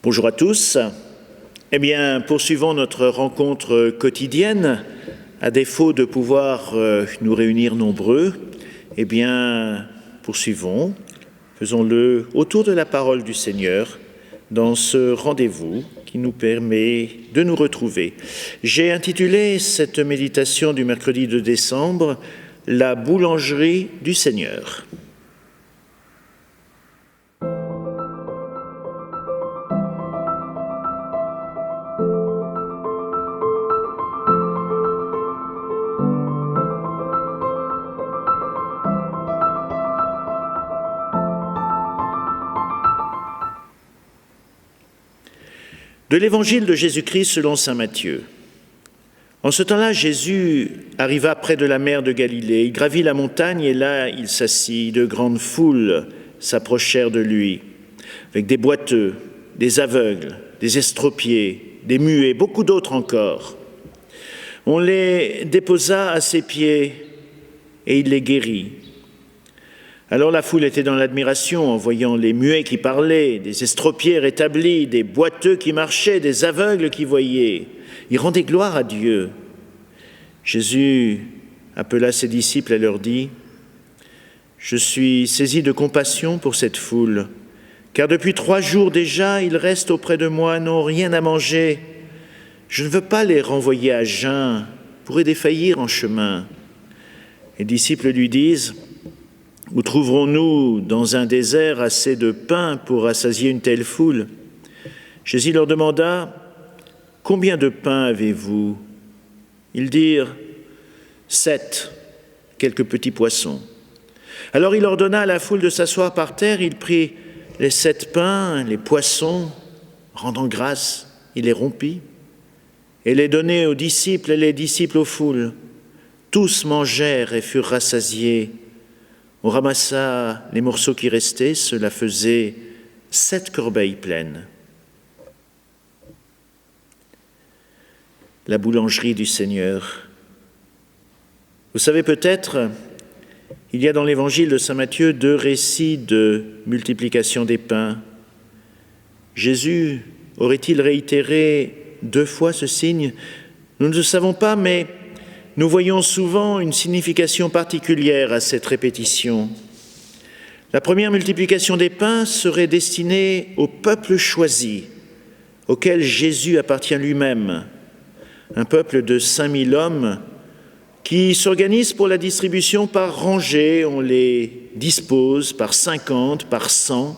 Bonjour à tous. Eh bien, poursuivons notre rencontre quotidienne. À défaut de pouvoir nous réunir nombreux, eh bien, poursuivons, faisons-le autour de la parole du Seigneur dans ce rendez-vous qui nous permet de nous retrouver. J'ai intitulé cette méditation du mercredi de décembre « La boulangerie du Seigneur ». De l'évangile de Jésus-Christ selon saint Matthieu. En ce temps-là, Jésus arriva près de la mer de Galilée. Il gravit la montagne et là, il s'assit. De grandes foules s'approchèrent de lui, avec des boiteux, des aveugles, des estropiés, des muets, beaucoup d'autres encore. On les déposa à ses pieds et il les guérit. Alors la foule était dans l'admiration en voyant les muets qui parlaient, des estropiés rétablis, des boiteux qui marchaient, des aveugles qui voyaient. Ils rendaient gloire à Dieu. Jésus appela ses disciples et leur dit « Je suis saisi de compassion pour cette foule, car depuis 3 jours déjà, ils restent auprès de moi, n'ont rien à manger. Je ne veux pas les renvoyer à jeun, pourraient défaillir en chemin. » Les disciples lui disent « Où trouverons-nous dans un désert assez de pain pour rassasier une telle foule ?» Jésus leur demanda « Combien de pain avez-vous » Ils dirent « 7, quelques petits poissons. » Alors il ordonna à la foule de s'asseoir par terre, il prit les 7 pains, les poissons, rendant grâce, il les rompit et les donnait aux disciples et les disciples aux foules. Tous mangèrent et furent rassasiés. On ramassa les morceaux qui restaient, cela faisait 7 corbeilles pleines. La boulangerie du Seigneur. Vous savez peut-être, il y a dans l'évangile de saint Matthieu 2 récits de multiplication des pains. Jésus aurait-il réitéré 2 fois ce signe? Nous ne le savons pas, mais nous voyons souvent une signification particulière à cette répétition. La première multiplication des pains serait destinée au peuple choisi, auquel Jésus appartient lui-même, un peuple de 5000 hommes qui s'organisent pour la distribution par rangées, on les dispose par 50, par 100.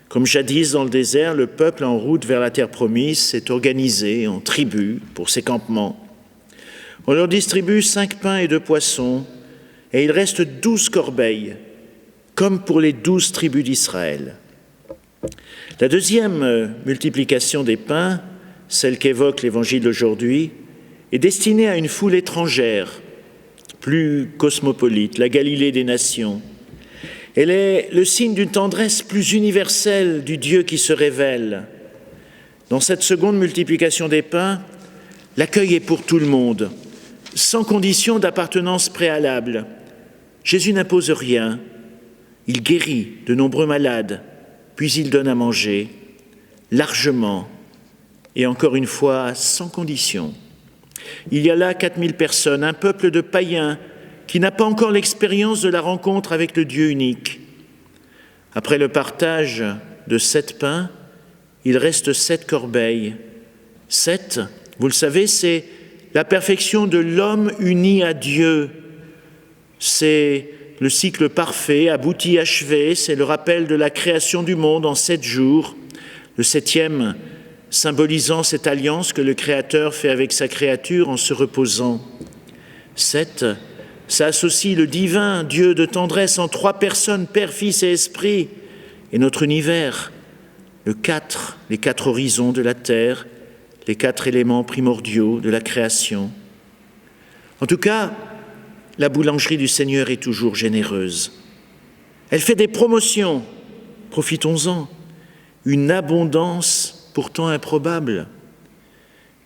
Comme jadis dans le désert, le peuple en route vers la terre promise s'est organisé en tribus pour ses campements. On leur distribue 5 pains et 2 poissons, et il reste 12 corbeilles, comme pour les 12 tribus d'Israël. La deuxième multiplication des pains, celle qu'évoque l'Évangile d'aujourd'hui, est destinée à une foule étrangère, plus cosmopolite, la Galilée des nations. Elle est le signe d'une tendresse plus universelle du Dieu qui se révèle. Dans cette seconde multiplication des pains, l'accueil est pour tout le monde, sans condition d'appartenance préalable. Jésus n'impose rien. Il guérit de nombreux malades, puis il donne à manger, largement, et encore une fois, sans condition. Il y a là 4000 personnes, un peuple de païens qui n'a pas encore l'expérience de la rencontre avec le Dieu unique. Après le partage de 7 pains, il reste 7 corbeilles. 7, vous le savez, c'est la perfection de l'homme uni à Dieu. C'est le cycle parfait, abouti, achevé. C'est le rappel de la création du monde en 7 jours. Le 7e symbolisant cette alliance que le Créateur fait avec sa créature en se reposant. 7, ça associe le divin Dieu de tendresse en 3 personnes, Père, Fils et Esprit, et notre univers. Le 4, les 4 horizons de la terre, les 4 éléments primordiaux de la création. En tout cas, la boulangerie du Seigneur est toujours généreuse. Elle fait des promotions, profitons-en, une abondance pourtant improbable.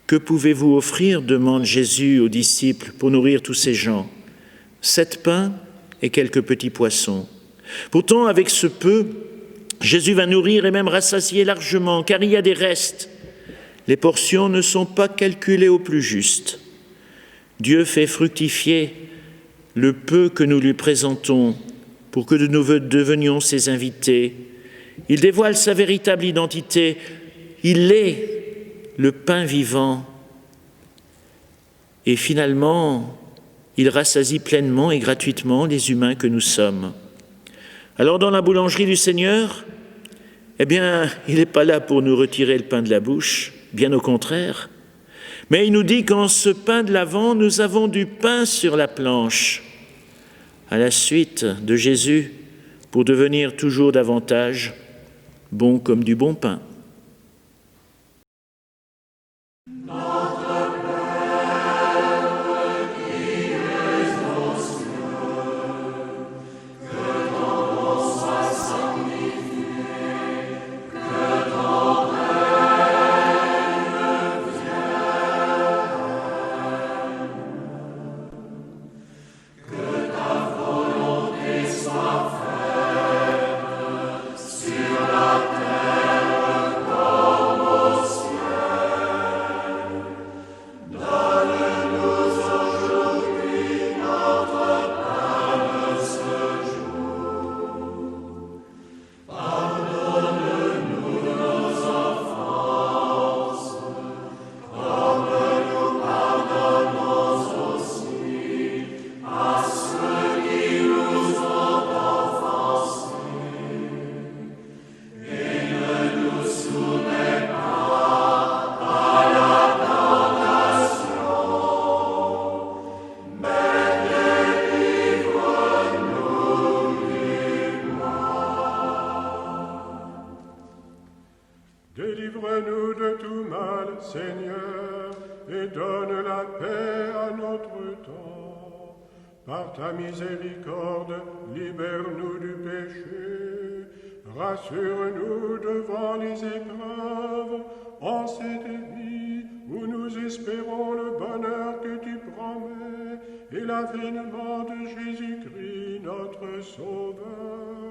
Que pouvez-vous offrir, demande Jésus aux disciples, pour nourrir tous ces gens? 7 pains et quelques petits poissons. Pourtant, avec ce peu, Jésus va nourrir et même rassasier largement, car il y a des restes. Les portions ne sont pas calculées au plus juste. Dieu fait fructifier le peu que nous lui présentons pour que nous devenions ses invités. Il dévoile sa véritable identité. Il est le pain vivant. Et finalement, il rassasie pleinement et gratuitement les humains que nous sommes. Alors dans la boulangerie du Seigneur, il n'est pas là pour nous retirer le pain de la bouche, bien au contraire. Mais il nous dit qu'en ce pain de l'Avent, nous avons du pain sur la planche, à la suite de Jésus, pour devenir toujours davantage bon comme du bon pain. Délivre-nous de tout mal, Seigneur, et donne la paix à notre temps. Par ta miséricorde, libère-nous du péché. Rassure-nous devant les épreuves, en cette vie où nous espérons le bonheur que tu promets et l'avènement de Jésus-Christ, notre Sauveur.